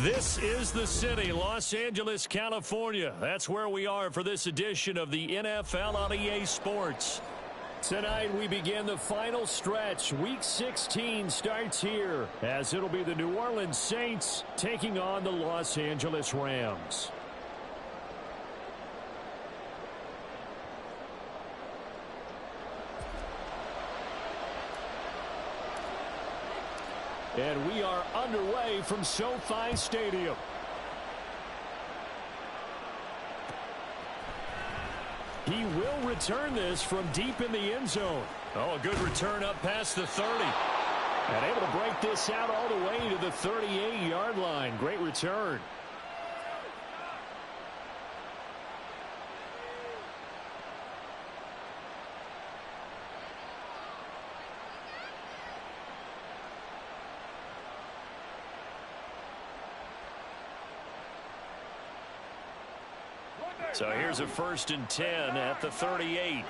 This is the city, Los Angeles, California. That's where we are for this edition of the NFL on EA Sports. Tonight we begin the final stretch. Week 16 starts here as it'll be the New Orleans Saints taking on the Los Angeles Rams. And we are underway from SoFi Stadium. He will return this from deep in the end zone. Oh, a good return up past the 30. And able to break this out all the way to the 38-yard line. Great return. So here's a 1st and 10 at the 38.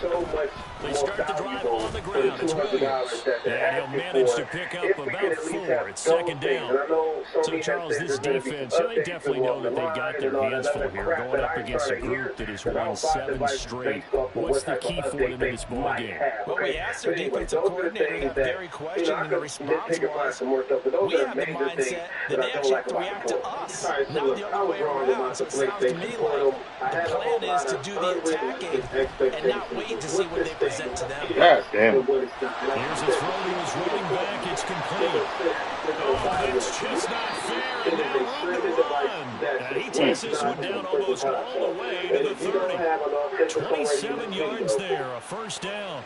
So much they start the drive on the ground. It's Williams. And he'll manage to pick up about 4. It's 2nd down. So, Charles, this defense, they definitely know that they've got their hands full here, going up against a group that has won 7 straight. What's the key for them in this ballgame? Well, we asked their defensive coordinator that very question, and the response was, we have the mindset that they actually have to react to us, not the other way around. So it sounds to me like the plan is to do the attacking and not wait to see what they present to them. God damn. Here's a throw to his running back. It's complete. Oh, that's just not fair. And now room to run. And he takes this one down almost all the way to the 30. 27 yards there, a 1st down.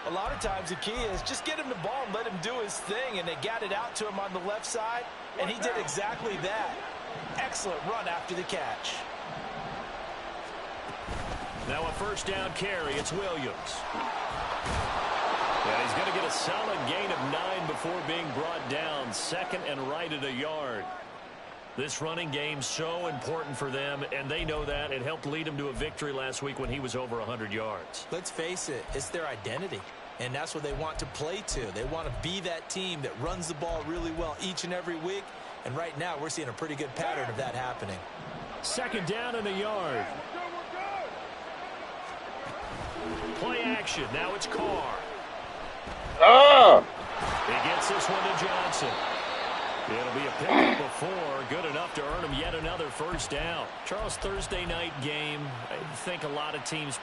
A lot of times the key is just get him the ball and let him do his thing, and they got it out to him on the left side, and he did exactly that. Excellent run after the catch. Now a 1st down carry. It's Williams. And he's going to get a solid gain of 9 before being brought down. 2nd and right at a yard. This running game so important for them, and they know that. It helped lead them to a victory last week when he was over 100 yards. Let's face it, it's their identity, and that's what they want to play to. They want to be that team that runs the ball really well each and every week, and right now we're seeing a pretty good pattern of that happening. 2nd down and a yard. Play action. Now it's Carr. Ah! He gets this one to Johnson. It'll be a pickup before. Good enough to earn him yet another 1st down. Charles, Thursday night game. I think a lot of teams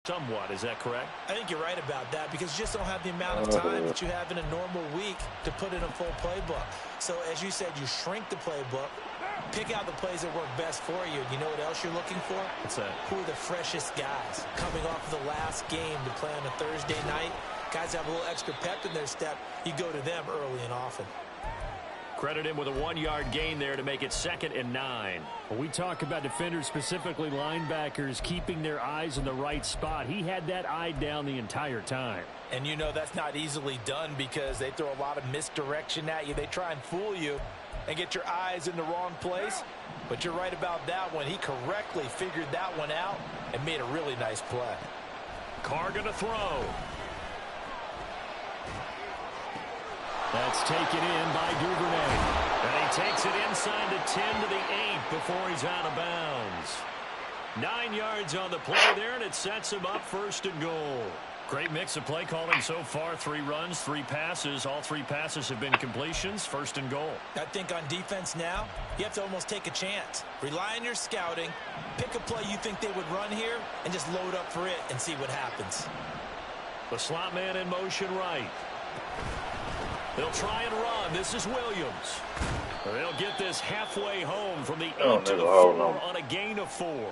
somewhat. Is that correct? I think you're right about that because you just don't have the amount of time that you have in a normal week to put in a full playbook. So, as you said, you shrink the playbook. Pick out the plays that work best for you. You know what else you're looking for? What's that? Who are the freshest guys coming off of the last game to play on a Thursday night? Guys have a little extra pep in their step. You go to them early and often. Credit him with a 1-yard gain there to make it 2nd and 9. When we talk about defenders, specifically linebackers, keeping their eyes in the right spot, he had that eye down the entire time. And you know that's not easily done because they throw a lot of misdirection at you. They try and fool you and get your eyes in the wrong place. But you're right about that one. He correctly figured that one out and made a really nice play. Carr going to throw. That's taken in by Duvernay. And he takes it inside the 10 to the 8 before he's out of bounds. 9 yards on the play there, and it sets him up 1st and goal. Great mix of play calling so far. 3 runs, 3 passes. All 3 passes have been completions. 1st and goal. I think on defense now, you have to almost take a chance. Rely on your scouting. Pick a play you think they would run here and just load up for it and see what happens. The slot man in motion right. They'll try and run. This is Williams. They'll get this halfway home from the 8 to the 4 on a gain of 4.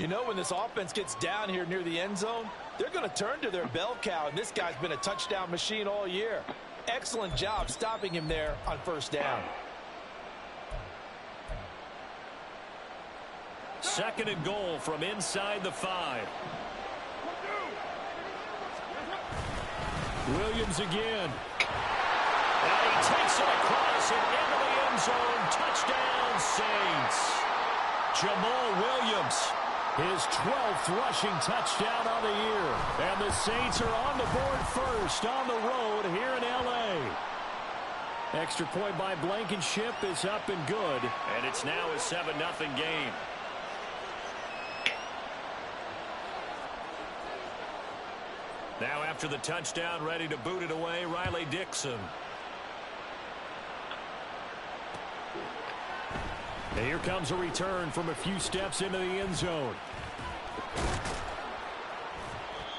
You know, when this offense gets down here near the end zone, they're going to turn to their bell cow, and this guy's been a touchdown machine all year. Excellent job stopping him there on 1st down. 2nd and goal from inside the 5. Williams again. And he takes it across and into the end zone. Touchdown, Saints. Jamal Williams, his 12th rushing touchdown on the year. And the Saints are on the board first on the road here in L.A. Extra point by Blankenship is up and good. And it's now a 7-0 game. Now after the touchdown, ready to boot it away, Riley Dixon. And here comes a return from a few steps into the end zone.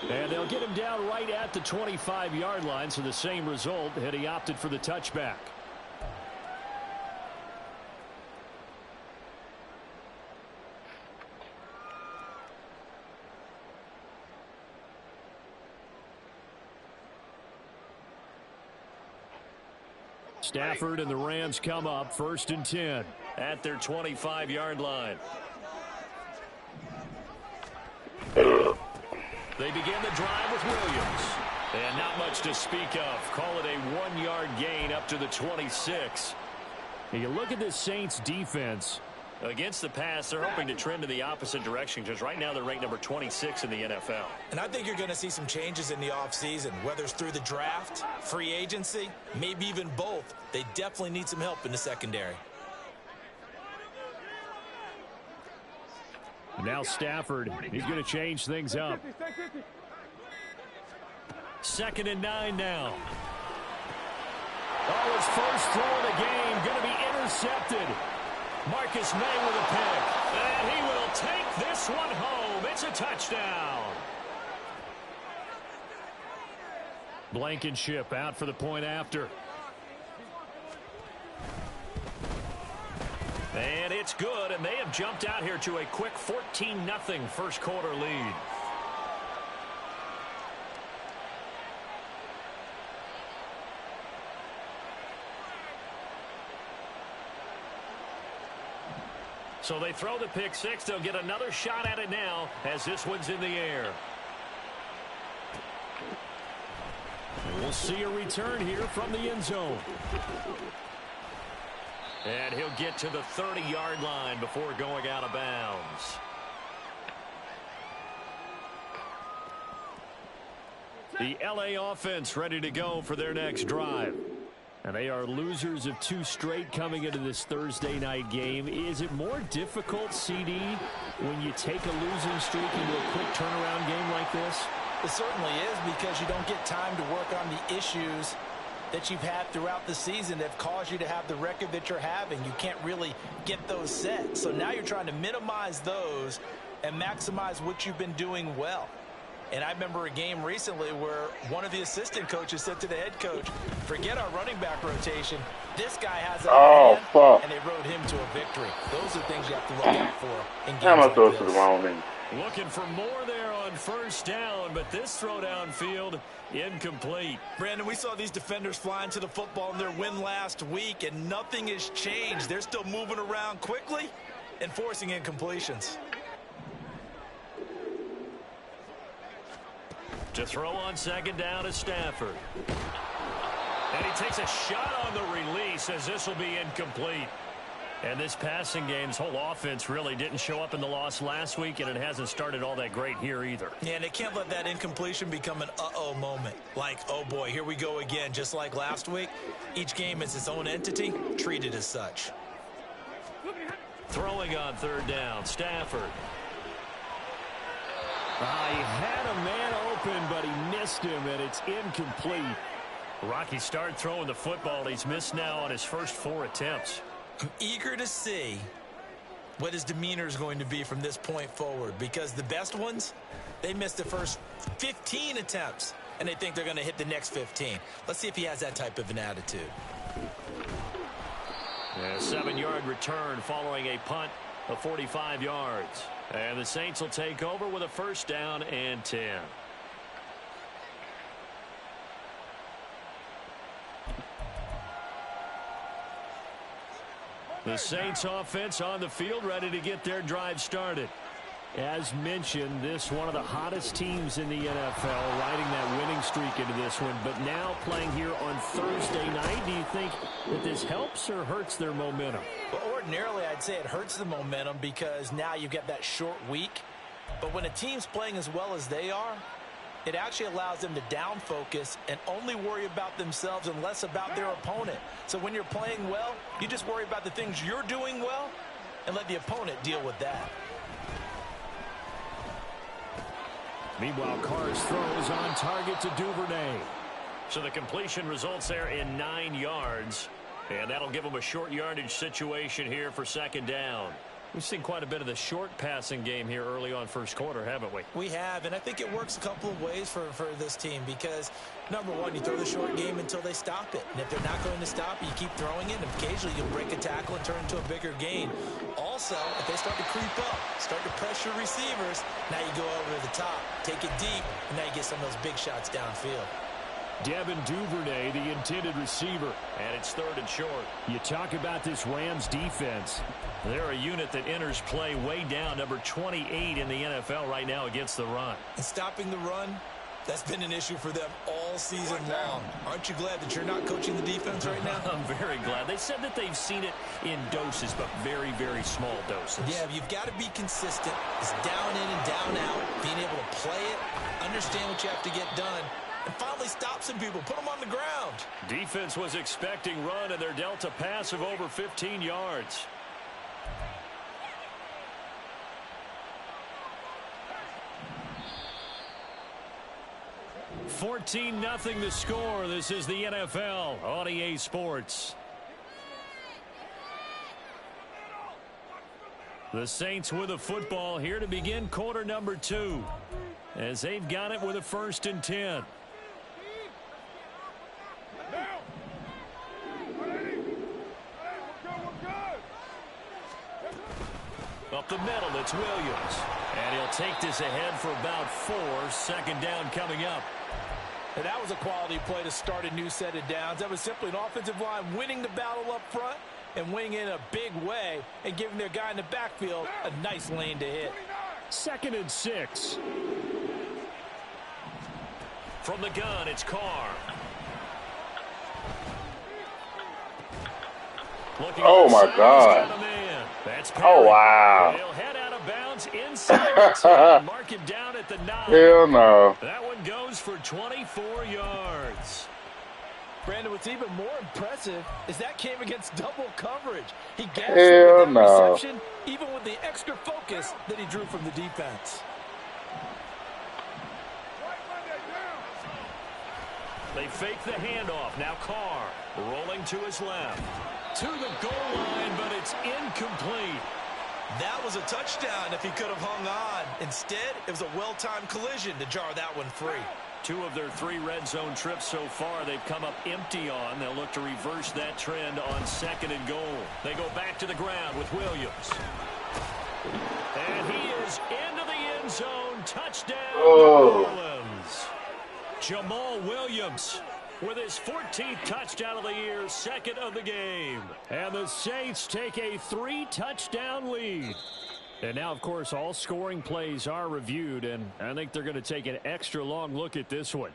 And they'll get him down right at the 25-yard line, so the same result had he opted for the touchback. Stafford and the Rams come up 1st and 10 at their 25-yard line. They begin the drive with Williams. And not much to speak of. Call it a 1-yard gain up to the 26. And you look at this Saints defense. Against the pass, they're hoping to trend in the opposite direction because right now they're ranked number 26 in the NFL. And I think you're going to see some changes in the offseason, whether it's through the draft, free agency, maybe even both. They definitely need some help in the secondary. Now Stafford, he's going to change things up. 2nd and 9 now. Oh, his first throw of the game going to be intercepted. Marcus May with a pick. And he will take this one home. It's a touchdown. Blankenship out for the point after. And it's good, and they have jumped out here to a quick 14-0 first quarter lead. So they throw the pick six. They'll get another shot at it now as this one's in the air. And we'll see a return here from the end zone. And he'll get to the 30-yard line before going out of bounds. The LA offense ready to go for their next drive. And they are losers of 2 straight coming into this Thursday night game. Is it more difficult, CD, when you take a losing streak into a quick turnaround game like this? It certainly is, because you don't get time to work on the issues that you've had throughout the season that have caused you to have the record that you're having. You can't really get those set. So now you're trying to minimize those and maximize what you've been doing well. And I remember a game recently where one of the assistant coaches said to the head coach, forget our running back rotation. This guy has a hand, and they rode him to a victory. Those are things you have to look out for in games like this. Looking for more there on first down, but this throw downfield incomplete. Brandon, we saw these defenders flying to the football in their win last week, and nothing has changed. They're still moving around quickly and forcing incompletions. To throw on second down is Stafford. And he takes a shot on the release as this will be incomplete. And this passing game's whole offense really didn't show up in the loss last week, and it hasn't started all that great here either. Yeah, and they can't let that incompletion become an uh-oh moment. Like, oh boy, here we go again, just like last week. Each game is its own entity, treated as such. Throwing on third down, Stafford. He had a man open, but he missed him, and it's incomplete. Rocky started throwing the football. He's missed now on his first 4 attempts. I'm eager to see what his demeanor is going to be from this point forward, because the best ones, they missed the first 15 attempts, and they think they're going to hit the next 15. Let's see if he has that type of an attitude. And a 7-yard return following a punt of 45 yards. And the Saints will take over with a first down and 10. The Saints offense on the field ready to get their drive started. As mentioned, this one of the hottest teams in the NFL, riding that winning streak into this one, but now playing here on Thursday night. Do you think that this helps or hurts their momentum? Well, ordinarily, I'd say it hurts the momentum because now you get that short week. But when a team's playing as well as they are, it actually allows them to down focus and only worry about themselves and less about their opponent. So when you're playing well, you just worry about the things you're doing well and let the opponent deal with that. Meanwhile, Carr's throws on target to Duvernay. So the completion results there in 9 yards. And that'll give them a short yardage situation here for second down. We've seen quite a bit of the short passing game here early on first quarter, haven't we? We have, and I think it works a couple of ways for this team because, number one, you throw the short game until they stop it. And if they're not going to stop it, you keep throwing it, and occasionally you'll break a tackle and turn into a bigger gain. Also, if they start to creep up, start to pressure receivers, now you go over to the top, take it deep, and now you get some of those big shots downfield. Devin Duvernay, the intended receiver. And it's 3rd and short. You talk about this Rams defense. They're a unit that enters play way down, number 28 in the NFL right now against the run. And stopping the run, that's been an issue for them all season long. Aren't you glad that you're not coaching the defense right now? I'm very glad. They said that they've seen it in doses, but very, very small doses. Yeah, you've got to be consistent. It's down in and down out, being able to play it, understand what you have to get done, and finally stop some people, put them on the ground. Defense was expecting run, and they're dealt a pass of over 15 yards. $14-0 the score. This is the NFL on EA Sports. The Saints with the football here to begin quarter number 2. As they've got it with a 1st and 10. Up the middle, it's Williams. And he'll take this ahead for about 4. Second down coming up. And that was a quality play to start a new set of downs. That was simply an offensive line winning the battle up front and winning in a big way and giving their guy in the backfield a nice lane to hit. 2nd and 6. From the gun, it's Carr. Oh, my God. Oh, wow. He'll head out of bounds inside the 10. Mark him down at the 9. Hell no. That one goes for 24 yards. Brandon, what's even more impressive is that came against double coverage. He gasped Hell with that no. reception, even with the extra focus that he drew from the defense. They fake the handoff. Now Carr rolling to his left. To the goal line, but it's incomplete. That was a touchdown if he could have hung on. Instead, it was a well-timed collision to jar that one free. 2 of their 3 red zone trips so far they've come up empty on. They'll look to reverse that trend on 2nd and goal. They go back to the ground with Williams. And he is into the end zone. Touchdown, New Orleans. Jamal Williams with his 14th touchdown of the year, 2nd of the game. And the Saints take a 3-touchdown lead. And now, of course, all scoring plays are reviewed, and I think they're going to take an extra long look at this one.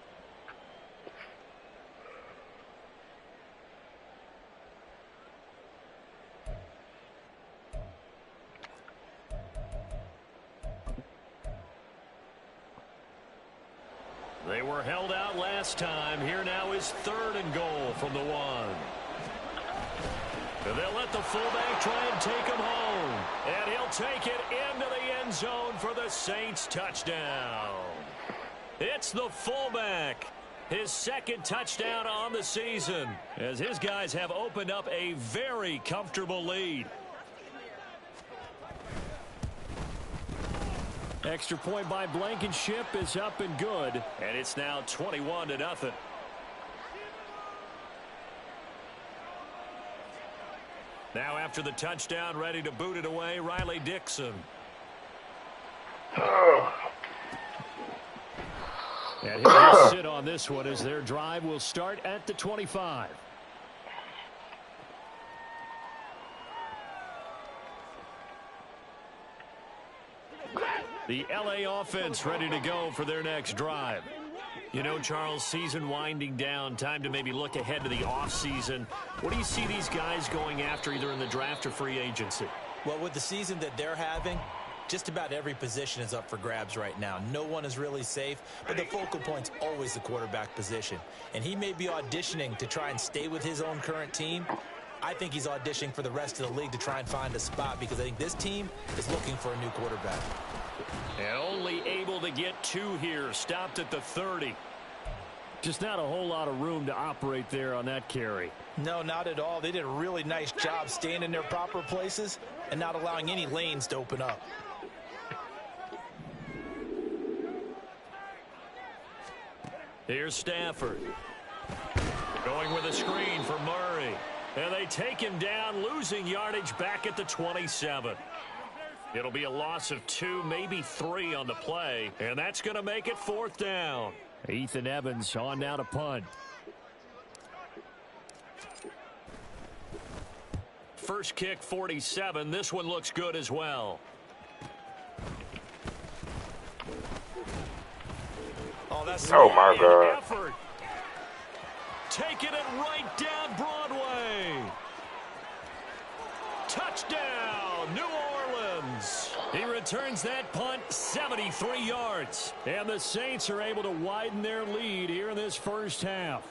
They were held out last time. Here now is 3rd and goal from the 1. And they'll let the fullback try and take him home. And he'll take it into the end zone for the Saints touchdown. It's the fullback. His 2nd touchdown on the season, as his guys have opened up a very comfortable lead. Extra point by Blankenship is up and good. And it's now 21-0. Now after the touchdown, ready to boot it away, Riley Dixon. And he'll sit on this one as their drive will start at the 25. The LA offense ready to go for their next drive. You know, Charles, season winding down, time to maybe look ahead to the offseason. What do you see these guys going after either in the draft or free agency? Well, with the season that they're having, Just about every position is up for grabs right now. No one is really safe, but the focal point's always the quarterback position. And he may be auditioning to try and stay with his own current team. I think he's auditioning for the rest of the league to try and find a spot because I think this team is looking for a new quarterback. And only able to get 2 here. Stopped at the 30. Just not a whole lot of room to operate there on that carry. No, not at all. They did a really nice job staying in their proper places and not allowing any lanes to open up. Here's Stafford. Going with a screen for Murray. And they take him down, losing yardage back at the 27. It'll be a loss of 2, maybe 3 on the play. And that's going to make it 4th down. Ethan Evans on now to punt. First kick, 47. This one looks good as well. Oh, my God. Effort. Taking it right down Broadway. Touchdown, New Orleans. He returns that punt 73 yards. And the Saints are able to widen their lead here in this first half.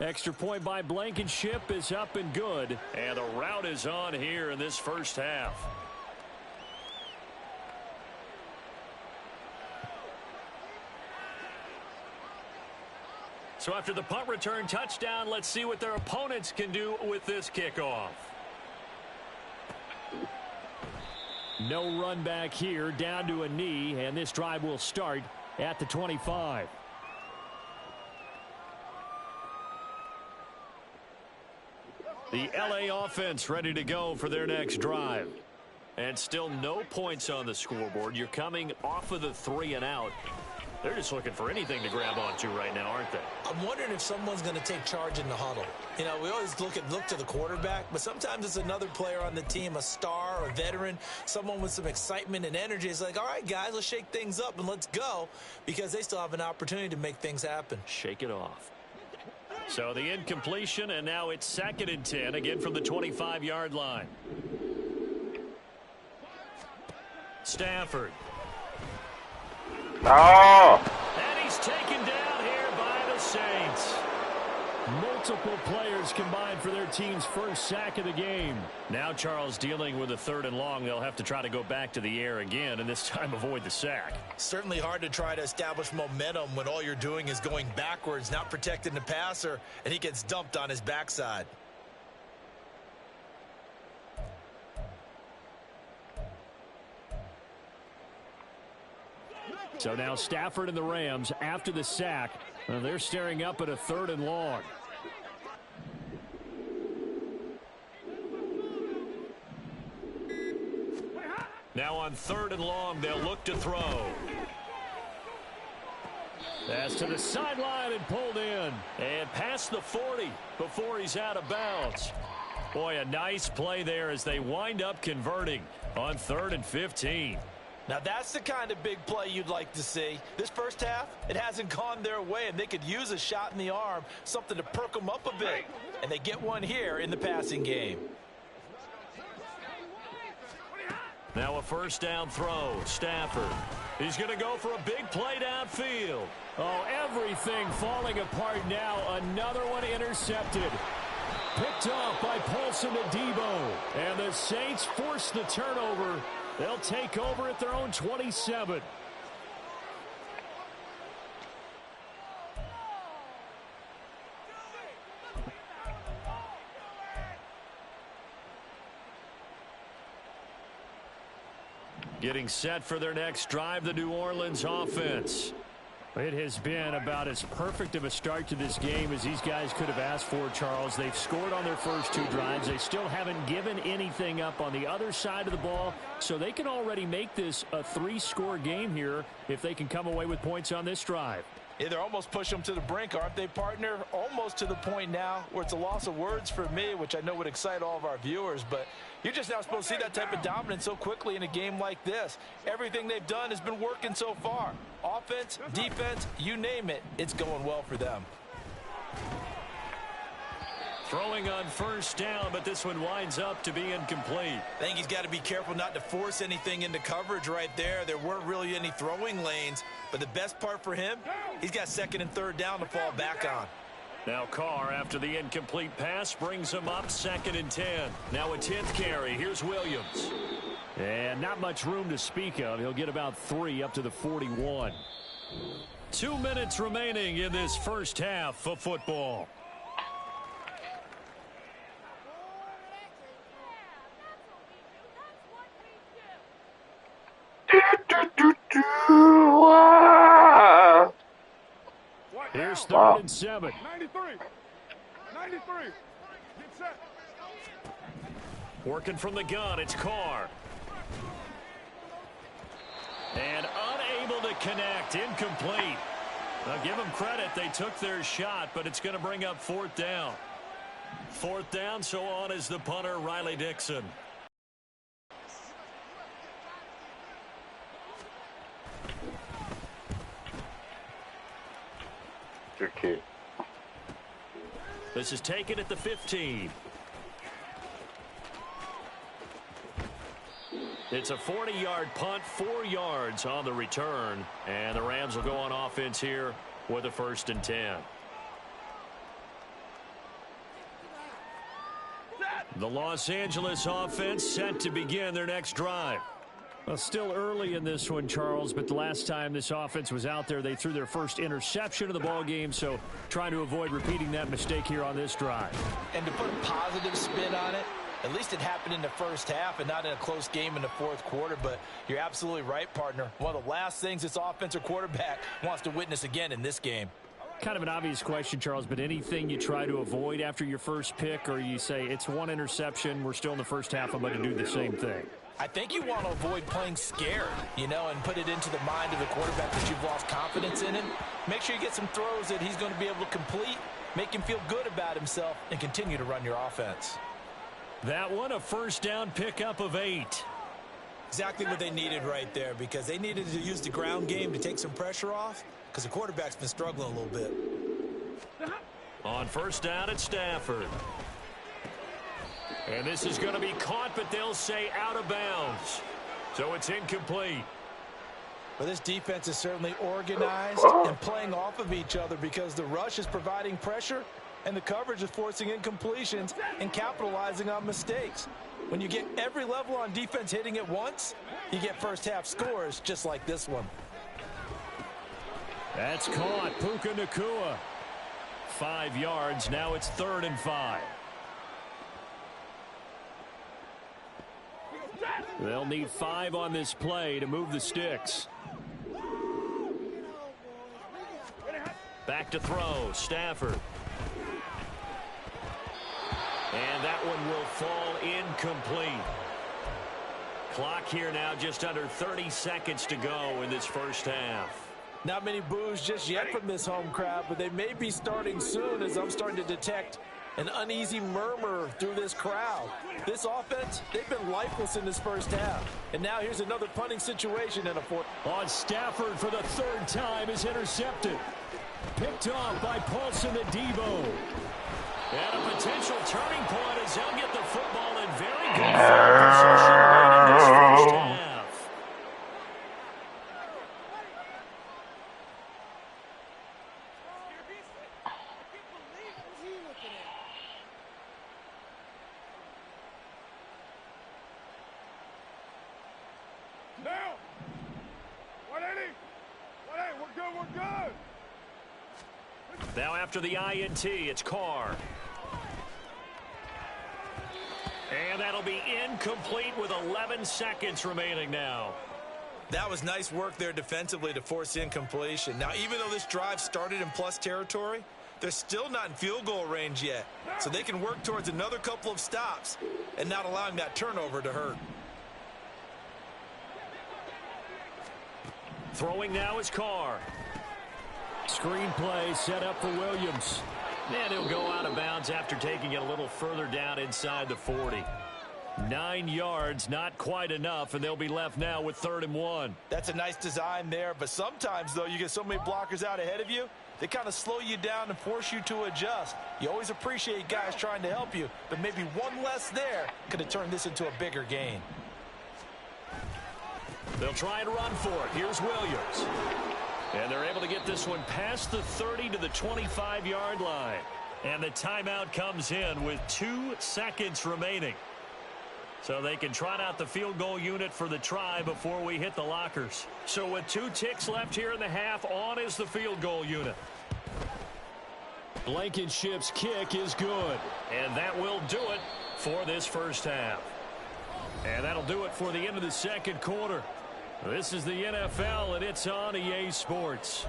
Extra point by Blankenship is up and good. And the route is on here in this first half. So after the punt return touchdown, let's see what their opponents can do with this kickoff. No run back here, down to a knee, and this drive will start at the 25. The LA offense ready to go for their next drive. And still no points on the scoreboard. You're coming off of the 3 and out. They're just looking for anything to grab onto right now, aren't they? I'm wondering if someone's going to take charge in the huddle. You know, we always look to the quarterback, but sometimes it's another player on the team, a star, a veteran, someone with some excitement and energy. It's like, all right, guys, let's shake things up and let's go, because they still have an opportunity to make things happen. Shake it off. So the incompletion, and now it's 2nd and 10, again from the 25-yard line. Stafford. Oh! And he's taken down here by the Saints. Multiple players combined for their team's first sack of the game. Now Charles dealing with a 3rd and long. They'll have to try to go back to the air again, and this time avoid the sack. Certainly hard to try to establish momentum when all you're doing is going backwards, not protecting the passer, and he gets dumped on his backside. So now Stafford and the Rams, after the sack, they're staring up at a 3rd and long. Now on 3rd and long, they'll look to throw. That's to the sideline and pulled in. And past the 40 before he's out of bounds. Boy, a nice play there as they wind up converting on 3rd and 15. Now, that's the kind of big play you'd like to see. This first half, it hasn't gone their way, and they could use a shot in the arm, something to perk them up a bit. And they get one here in the passing game. Now a 1st down throw. Stafford. He's going to go for a big play downfield. Oh, everything falling apart now. Another one intercepted. Picked off by Paulson Adebo. And the Saints force the turnover. They'll take over at their own 27. Getting set for their next drive, the New Orleans offense. It has been about as perfect of a start to this game as these guys could have asked for, Charles. They've scored on their first 2 drives. They still haven't given anything up on the other side of the ball, so they can already make this a 3-score game here if they can come away with points on this drive. Yeah, they're almost pushing them to the brink, aren't they, partner? Almost to the point now where it's a loss of words for me, which I know would excite all of our viewers, but you're just now supposed to see that type of dominance so quickly in a game like this. Everything they've done has been working so far. Offense, defense, you name it, it's going well for them. Throwing on first down, but this one winds up to be incomplete. I think he's got to be careful not to force anything into coverage right there. There weren't really any throwing lanes, but the best part for him, he's got second and third down to fall back on. Now Carr, after the incomplete pass, brings him up 2nd and 10. Now a 10th carry. Here's Williams. And not much room to speak of. He'll get about 3 up to the 41. 2 minutes remaining in this first half of football. Here's 3rd and 7. 93. Get set. Working from the gun, it's Carr. And unable to connect, incomplete. Now give them credit, they took their shot, but it's going to bring up 4th down. 4th down, so on is the punter, Riley Dixon. Your kid. This is taken at the 15. It's a 40-yard punt, 4 yards on the return. And the Rams will go on offense here with a 1st and 10. The Los Angeles offense set to begin their next drive. Well, still early in this one, Charles, but the last time this offense was out there, they threw their first interception of the ball game, so trying to avoid repeating that mistake here on this drive. And to put a positive spin on it, at least it happened in the first half and not in a close game in the 4th quarter, but you're absolutely right, partner. One of the last things this offensive quarterback wants to witness again in this game. Kind of an obvious question, Charles, but anything you try to avoid after your first pick, or you say it's 1 interception, we're still in the first half, I'm going to do the same thing? I think you want to avoid playing scared, and put it into the mind of the quarterback that you've lost confidence in him. Make sure you get some throws that he's going to be able to complete, make him feel good about himself, and continue to run your offense. That one, a first down pickup of 8. Exactly what they needed right there, because they needed to use the ground game to take some pressure off, because the quarterback's been struggling a little bit. On first down, it's Stafford. And this is going to be caught, but they'll say out of bounds. So it's incomplete. But this defense is certainly organized and playing off of each other, because the rush is providing pressure and the coverage is forcing incompletions and capitalizing on mistakes. When you get every level on defense hitting at once, you get first half scores just like this one. That's caught. Puka Nacua. 5 yards. Now it's 3rd and 5. They'll need 5 on this play to move the sticks. Back to throw. Stafford. And that one will fall incomplete. Clock here now just under 30 seconds to go in this first half. Not many boos just yet from this home crowd, but they may be starting soon, as I'm starting to detect an uneasy murmur through this crowd. This offense, they've been lifeless in this first half. And now here's another punting situation in a 4th. On Stafford for the 3rd time is intercepted. Picked off by Paulson Adebo. And a potential turning point as he'll get the football in very good field position late in this first half. Now, 180. We're good. Now after the INT, it's Carr. And that'll be incomplete with 11 seconds remaining now. That was nice work there defensively to force incompletion. Now, even though this drive started in plus territory, they're still not in field goal range yet. So they can work towards another couple of stops and not allowing that turnover to hurt. Throwing now is Carr. Screen play set up for Williams. And he'll go out of bounds after taking it a little further down inside the 40. 9 yards, not quite enough, and they'll be left now with 3rd and 1. That's a nice design there, but sometimes, though, you get so many blockers out ahead of you, They kind of slow you down and force you to adjust. You always appreciate guys trying to help you, but maybe one less there could have turned this into a bigger gain. They'll try and run for it. Here's Williams. And they're able to get this one past the 30 to the 25-yard line. And the timeout comes in with 2 seconds remaining. So they can trot out the field goal unit for the try before we hit the lockers. So with 2 ticks left here in the half, on is the field goal unit. Blankenship's kick is good. And that will do it for this first half. And that'll do it for the end of the second quarter. This is the NFL, and it's on EA Sports.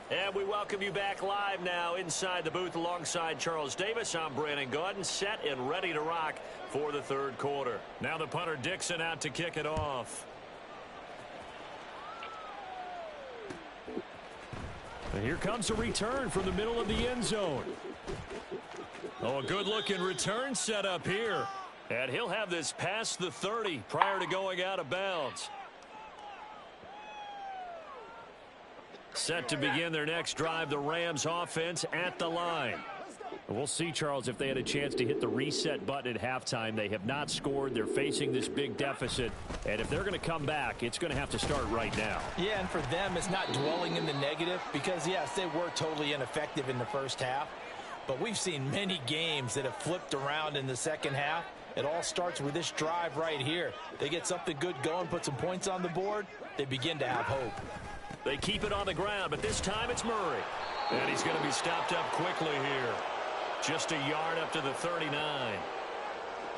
And we welcome you back live now inside the booth alongside Charles Davis. I'm Brandon Gaudin, set and ready to rock for the third quarter. Now the punter Dixon out to kick it off. And here comes a return from the middle of the end zone. Oh, a good-looking return set up here. And he'll have this past the 30 prior to going out of bounds. Set to begin their next drive, the Rams offense at the line. We'll see, Charles, if they had a chance to hit the reset button at halftime. They have not scored. They're facing this big deficit. And if they're going to come back, it's going to have to start right now. Yeah, and for them, it's not dwelling in the negative because, yes, they were totally ineffective in the first half. But we've seen many games that have flipped around in the second half. It all starts with this drive right here. They get something good going, put some points on the board, they begin to have hope. They keep it on the ground, but this time it's Murray. And he's going to be stopped up quickly here. Just a yard up to the 39.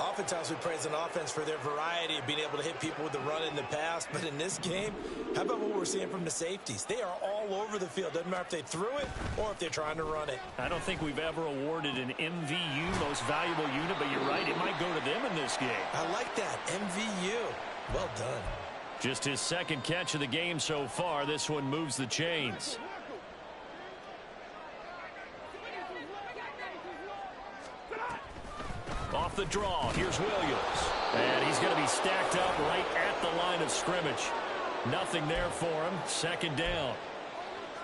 Oftentimes we praise an offense for their variety of being able to hit people with the run in the pass. But in this game, how about what we're seeing from the safeties? They are all over the field. Doesn't matter if they threw it or if they're trying to run it. I don't think we've ever awarded an MVU, most valuable unit, but you're right. It might go to them in this game. I like that. MVU. Well done. Just his second catch of the game so far. This one moves the chains. Off the draw, here's Williams. And he's going to be stacked up right at the line of scrimmage. Nothing there for him. Second down.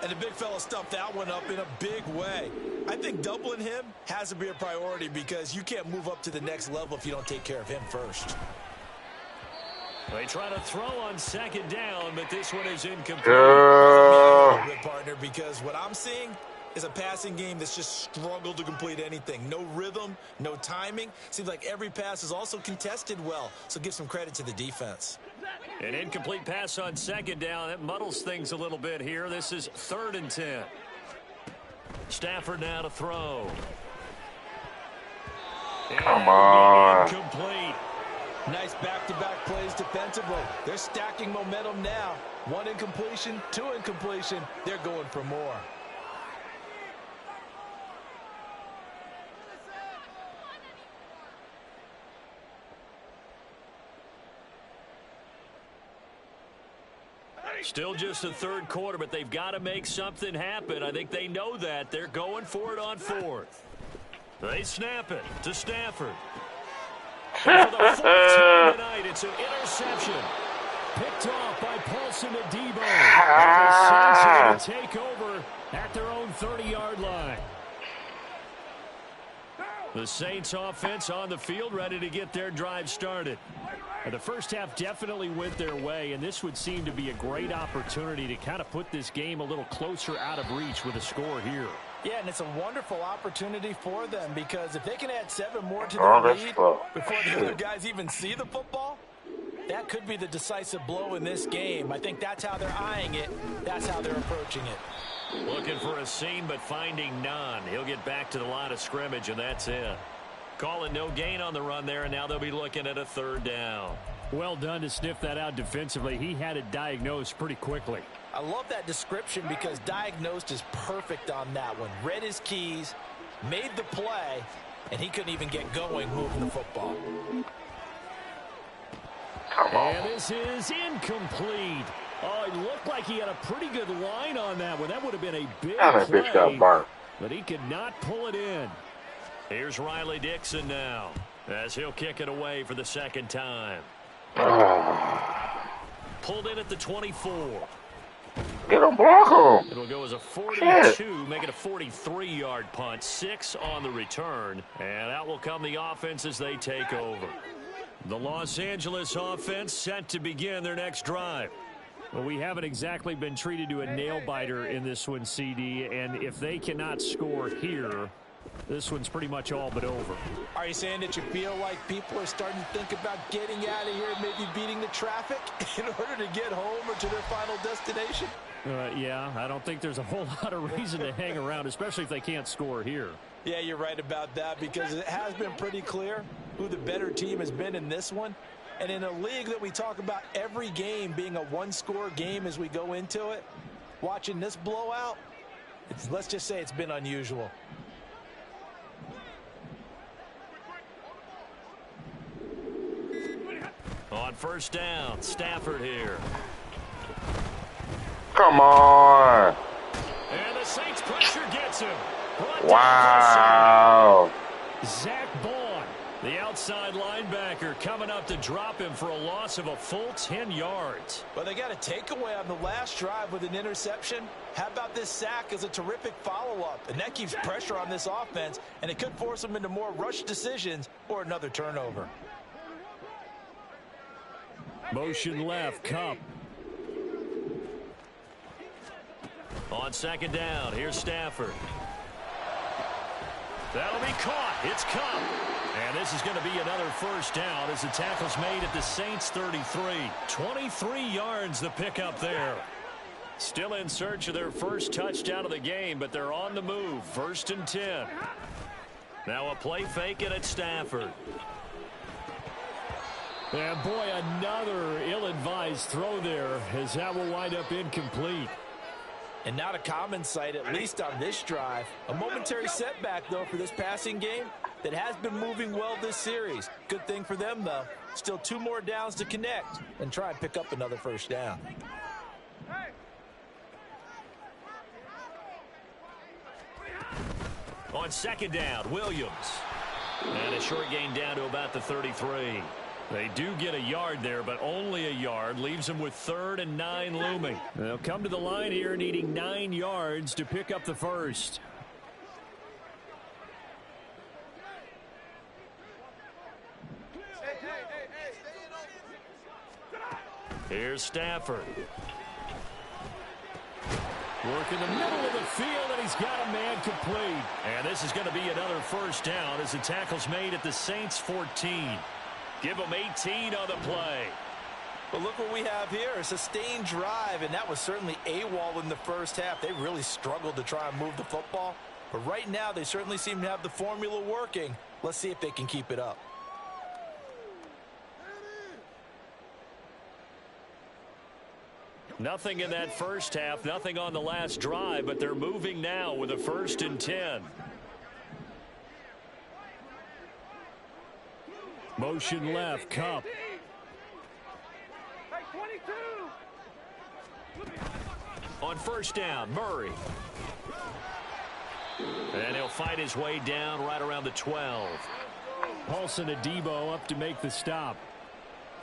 And the big fella stuffed that one up in a big way. I think doubling him has to be a priority because you can't move up to the next level if you don't take care of him first. They try to throw on second down, but this one is incomplete. Partner, because what I'm seeing is a passing game that's just struggled to complete anything. No rhythm, no timing. Seems like every pass is also contested well, so give some credit to the defense. An incomplete pass on second down. That muddles things a little bit here. This is 3rd and 10. Stafford now to throw. Come on. Incomplete. Nice back-to-back plays defensively. They're stacking momentum now. 1 incompletion, 2 incompletion. They're going for more. Still just the third quarter, but they've got to make something happen. I think they know that. They're going for it on 4th. They snap it to Stafford. And for the 4th time tonight, it's an interception. Picked off by Paulson Adebo. And the Saints are going to take over at their own 30-yard line. The Saints offense on the field, ready to get their drive started. The first half definitely went their way, and this would seem to be a great opportunity to kind of put this game a little closer out of reach with a score here. Yeah, and it's a wonderful opportunity for them because if they can add 7 more to their lead before the other guys even see the football, that could be the decisive blow in this game. I think that's how they're eyeing it. That's how they're approaching it. Looking for a seam, but finding none. He'll get back to the line of scrimmage, and that's it. Calling no gain on the run there, and now they'll be looking at a 3rd down. Well done to sniff that out defensively. He had it diagnosed pretty quickly. I love that description because diagnosed is perfect on that one. Read his keys, made the play, and he couldn't even get going moving the football. Come on. And this is incomplete. Oh, it looked like he had a pretty good line on that one. That would have been a big That bitch got play. burnt. but he could not pull it in. Here's Riley Dixon now, as he'll kick it away for the second time. Pulled in at the 24. Get a blocker. It'll go as a 42, make it a 43-yard punt. 6 on the return, and out will come the offense as they take over. The Los Angeles offense set to begin their next drive. Well, we haven't exactly been treated to a nail-biter in this one, CD, and if they cannot score here, this one's pretty much all but over. Are you saying that you feel like people are starting to think about getting out of here and maybe beating the traffic in order to get home or to their final destination? Yeah, I don't think there's a whole lot of reason to hang around, especially if they can't score here. Yeah, you're right about that, because it has been pretty clear who the better team has been in this one. And in a league that we talk about every game being a one-score game as we go into it, watching this blowout, let's just say it's been unusual. On first down, Stafford here. Come on. And the Saints pressure gets him. Wow. Zach Bond, the outside linebacker, coming up to drop him for a loss of a full 10 yards. Well, they got a takeaway on the last drive with an interception. How about this sack as a terrific follow-up? And that keeps pressure on this offense, and it could force them into more rush decisions or another turnover. Motion left, Cup. On second down, here's Stafford. That'll be caught. It's Cup. And this is going to be another first down as the tackle's made at the Saints 33. 23 yards the pickup there. Still in search of their first touchdown of the game, but they're on the move. 1st and 10. Now a play fake it at Stafford. And boy, another ill-advised throw there, as that will wind up incomplete. And not a common sight, at least on this drive. A momentary setback, though, for this passing game that has been moving well this series. Good thing for them, though. Still 2 more downs to connect and try and pick up another first down. On second down, Williams. And a short gain down to about the 33. They do get a yard there, but only a yard. Leaves them with 3rd and 9 looming. They'll come to the line here needing 9 yards to pick up the first. Here's Stafford. Work in the middle of the field, and he's got a man complete. And this is going to be another first down as the tackle's made at the Saints 14. Give them 18 on the play. But look what we have here, a sustained drive, and that was certainly AWOL in the first half. They really struggled to try and move the football. But right now, they certainly seem to have the formula working. Let's see if they can keep it up. Nothing in that first half, nothing on the last drive, but they're moving now with a 1st and 10. Motion left, Cup. On first down, Murray. And he'll fight his way down right around the 12. Paulson Adebo up to make the stop.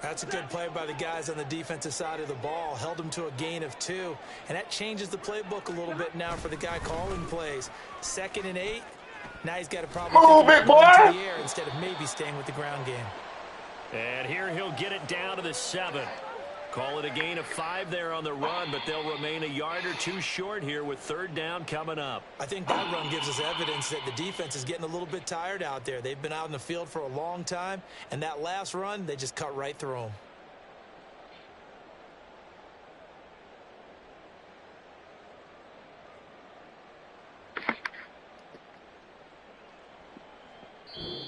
That's a good play by the guys on the defensive side of the ball. Held him to a gain of 2. And that changes the playbook a little bit now for the guy calling plays. 2nd and 8. Now he's got a problem move it, boy, into the air instead of maybe staying with the ground game. And here he'll get it down to the 7. Call it a gain of 5 there on the run, but they'll remain a yard or 2 short here with 3rd down coming up. I think that run gives us evidence that the defense is getting a little bit tired out there. They've been out in the field for a long time, and that last run, they just cut right through them.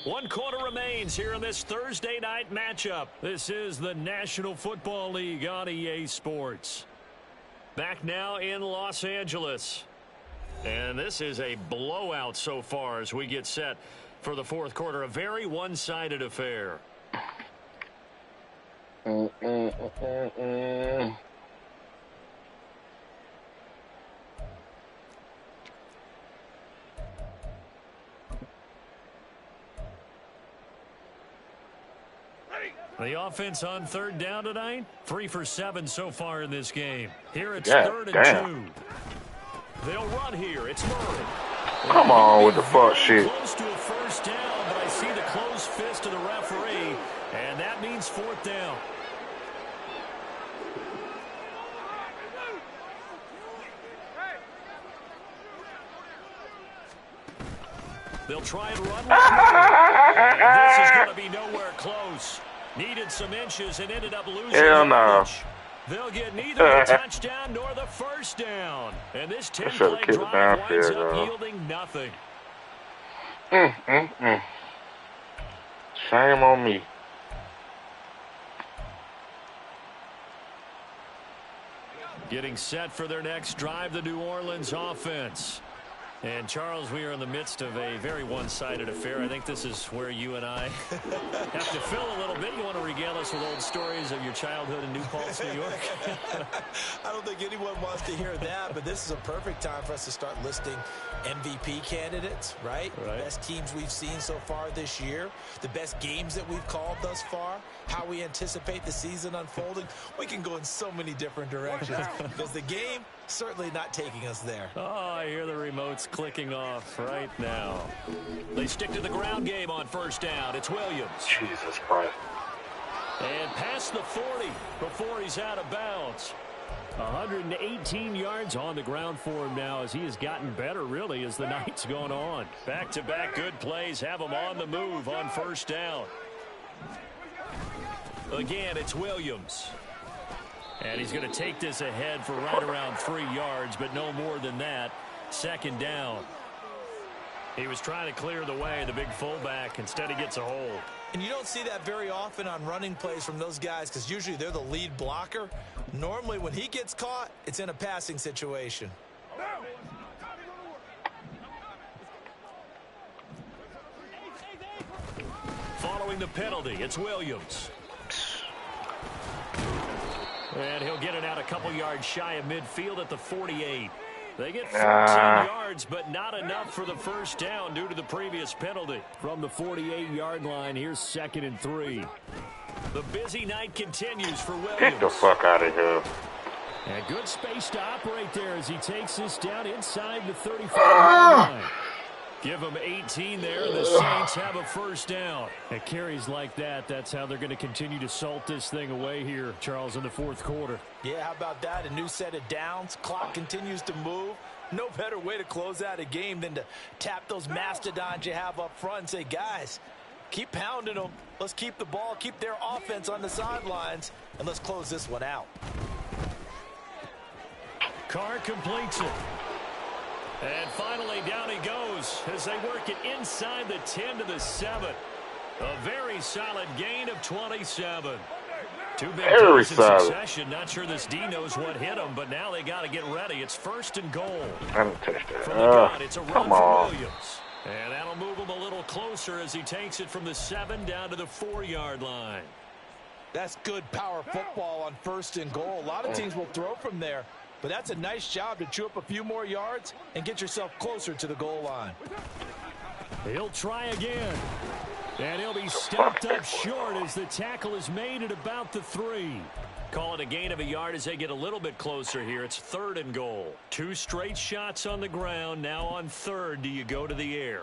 One quarter remains here in this Thursday night matchup. This is the National Football League on EA Sports. Back now in Los Angeles. And this is a blowout so far as we get set for the 4th quarter. A very one-sided affair. The offense on third down tonight, 3 for 7 so far in this game. Here it's 3rd and 2. They'll run here. It's Murray. Come on with the fuck shit. Close to a first down, but I see the closed fist of the referee, and that means 4th down. They'll try and run with it. This is going to be nowhere close. Needed some inches and ended up losing. Hell no. They'll get neither the touchdown nor the first down. And this 10-play drive winds up yielding nothing. Shame on me. Getting set for their next drive, the New Orleans offense. And, Charles, we are in the midst of a very one-sided affair. I think this is where you and I have to fill a little bit. You want to regale us with old stories of your childhood in New Paltz, New York? I don't think anyone wants to hear that, but this is a perfect time for us to start listing MVP candidates, right? The best teams we've seen so far this year, the best games that we've called thus far, how we anticipate the season unfolding. We can go in so many different directions because the game certainly not taking us there. Oh, I hear the remotes clicking off right now. They stick to the ground game on first down. It's Williams. Jesus Christ. And past the 40 before he's out of bounds. 118 yards on the ground for him now as he has gotten better, really, as the night's gone on. Back-to-back good plays have him on the move on first down. Again, it's Williams. And he's going to take this ahead for right around 3 yards, but no more than that. 2nd down. He was trying to clear the way, the big fullback. Instead, he gets a hold. And you don't see that very often on running plays from those guys because usually they're the lead blocker. Normally, when he gets caught, it's in a passing situation. Following the penalty, it's Williams. And he'll get it out a couple yards shy of midfield at the 48. They get 14 yards, but not enough for the first down due to the previous penalty. From the 48-yard line, here's 2nd and 3. The busy night continues for Williams. Get the fuck out of here. And good space to operate there as he takes this down inside the 35-yard line. Give them 18 there. The Saints have a first down. At carries like that, that's how they're going to continue to salt this thing away here, Charles, in the 4th quarter. Yeah, how about that? A new set of downs. Clock continues to move. No better way to close out a game than to tap those mastodons you have up front and say, guys, keep pounding them. Let's keep the ball, keep their offense on the sidelines, and let's close this one out. Carr completes it. And finally, down he goes as they work it inside the 10 to the 7. A very solid gain of 27. Two big plays in succession. Not sure this D knows what hit him, but now they got to get ready. It's 1st and goal. I didn't touch that. From the gun, it's a run for Williams. And that'll move him a little closer as he takes it from the 7 down to the 4-yard line. That's good power football on 1st and goal. A lot of teams will throw from there. But that's a nice job to chew up a few more yards and get yourself closer to the goal line. He'll try again. And he'll be stopped up short as the tackle is made at about the 3. Call it a gain of a yard as they get a little bit closer here. It's 3rd and goal. 2 straight shots on the ground. Now on 3rd, do you go to the air?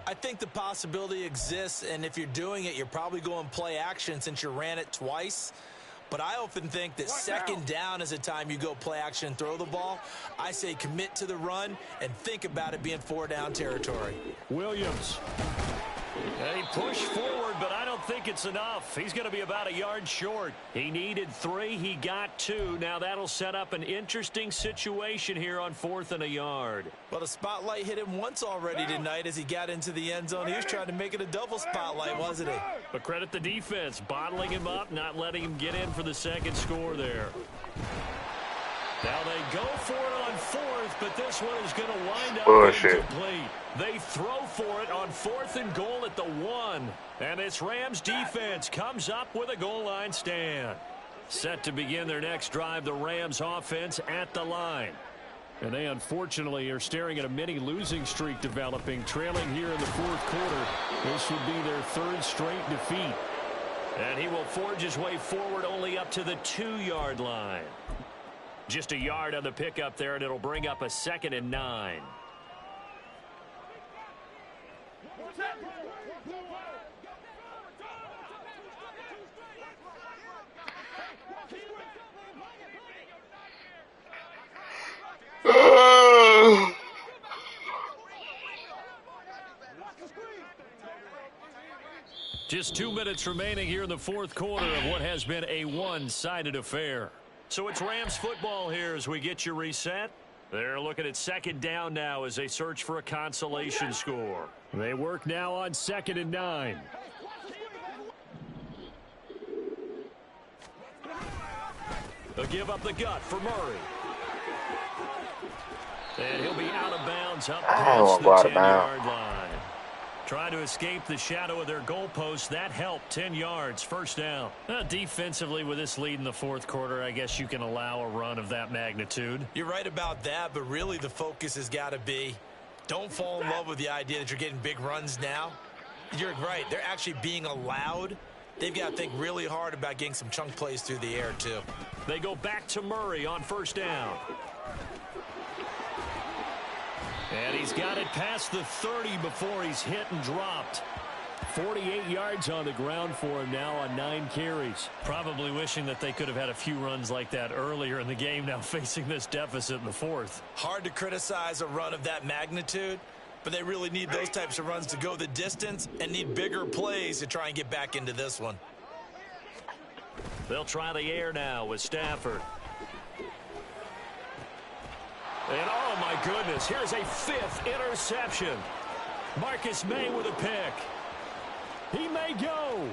I think the possibility exists, and if you're doing it, you're probably going play action since you ran it twice. But I often think that 2nd down is a time you go play action and throw the ball. I say commit to the run and think about it being 4-down territory. Williams. He pushed forward, but I don't think it's enough. He's going to be about a yard short. He needed 3. He got 2. Now that'll set up an interesting situation here on 4th and a yard. Well, the spotlight hit him once already tonight as he got into the end zone. He was trying to make it a double spotlight, wasn't he? But credit the defense, bottling him up, not letting him get in for the 2nd score there. Now they go for it on 4th, but this one is going to wind up incomplete. They throw for it on 4th and goal at the 1. And this Rams defense comes up with a goal line stand. Set to begin their next drive, the Rams offense at the line. And they unfortunately are staring at a mini losing streak developing, trailing here in the 4th quarter. This would be their 3rd straight defeat. And he will forge his way forward only up to the 2-yard line. Just a yard on the pickup there, and it'll bring up a 2nd and 9. Just 2 minutes remaining here in the fourth quarter of what has been a one-sided affair. So it's Rams football here as we get you reset. They're looking at 2nd down now as they search for a consolation score. They work now on 2nd and 9. They'll give up the gut for Murray. And he'll be out of bounds up past the 10-yard line. Trying to escape the shadow of their goalpost. That helped. 10 yards, first down. Defensively, with this lead in the fourth quarter, I guess you can allow a run of that magnitude. You're right about that, but really the focus has got to be don't fall in love with the idea that you're getting big runs now. You're right. They're actually being allowed. They've got to think really hard about getting some chunk plays through the air, too. They go back to Murray on first down. And he's got it past the 30 before he's hit and dropped. 48 yards on the ground for him now on 9 carries. Probably wishing that they could have had a few runs like that earlier in the game, now facing this deficit in the fourth. Hard to criticize a run of that magnitude, but they really need those types of runs to go the distance and need bigger plays to try and get back into this one. They'll try the air now with Stafford. And, oh, my goodness, here's a 5th interception. Marcus May with a pick. He may go.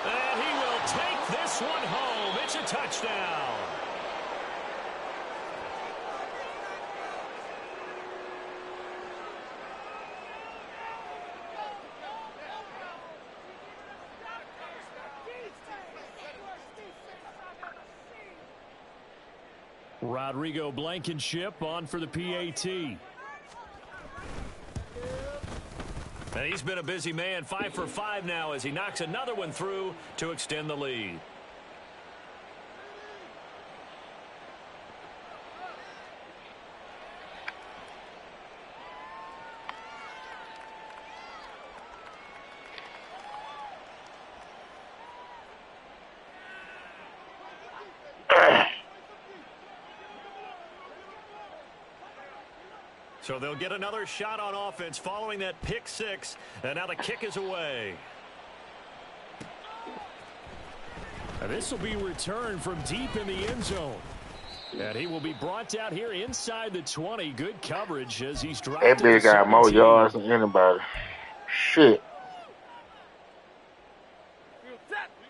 And he will take this one home. It's a touchdown. Rodrigo Blankenship on for the PAT. And he's been a busy man, 5 for 5 now as he knocks another one through to extend the lead. So they'll get another shot on offense following that pick 6. And now the kick is away. And this will be returned from deep in the end zone. And he will be brought down here inside the 20. Good coverage as he's dropped. That big guy more yards than anybody. Shit.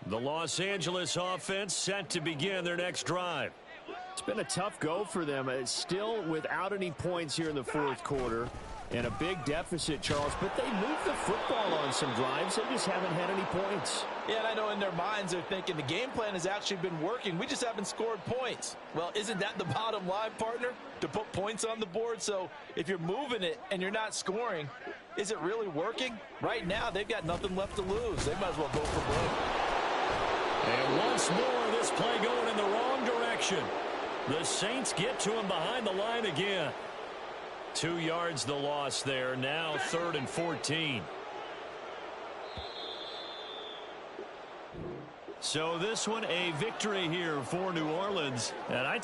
The Los Angeles offense set to begin their next drive. It's been a tough go for them. It's still without any points here in the fourth quarter. And a big deficit, Charles. But they moved the football on some drives. They just haven't had any points. Yeah, and I know in their minds they're thinking the game plan has actually been working. We just haven't scored points. Well, isn't that the bottom line, partner? To put points on the board? So if you're moving it and you're not scoring, is it really working? Right now, they've got nothing left to lose. They might as well go for broke. And once more, this play going in the wrong direction. The Saints get to him behind the line again. 2 yards the loss there. Now 3rd and 14. So this one a victory here for New Orleans. And I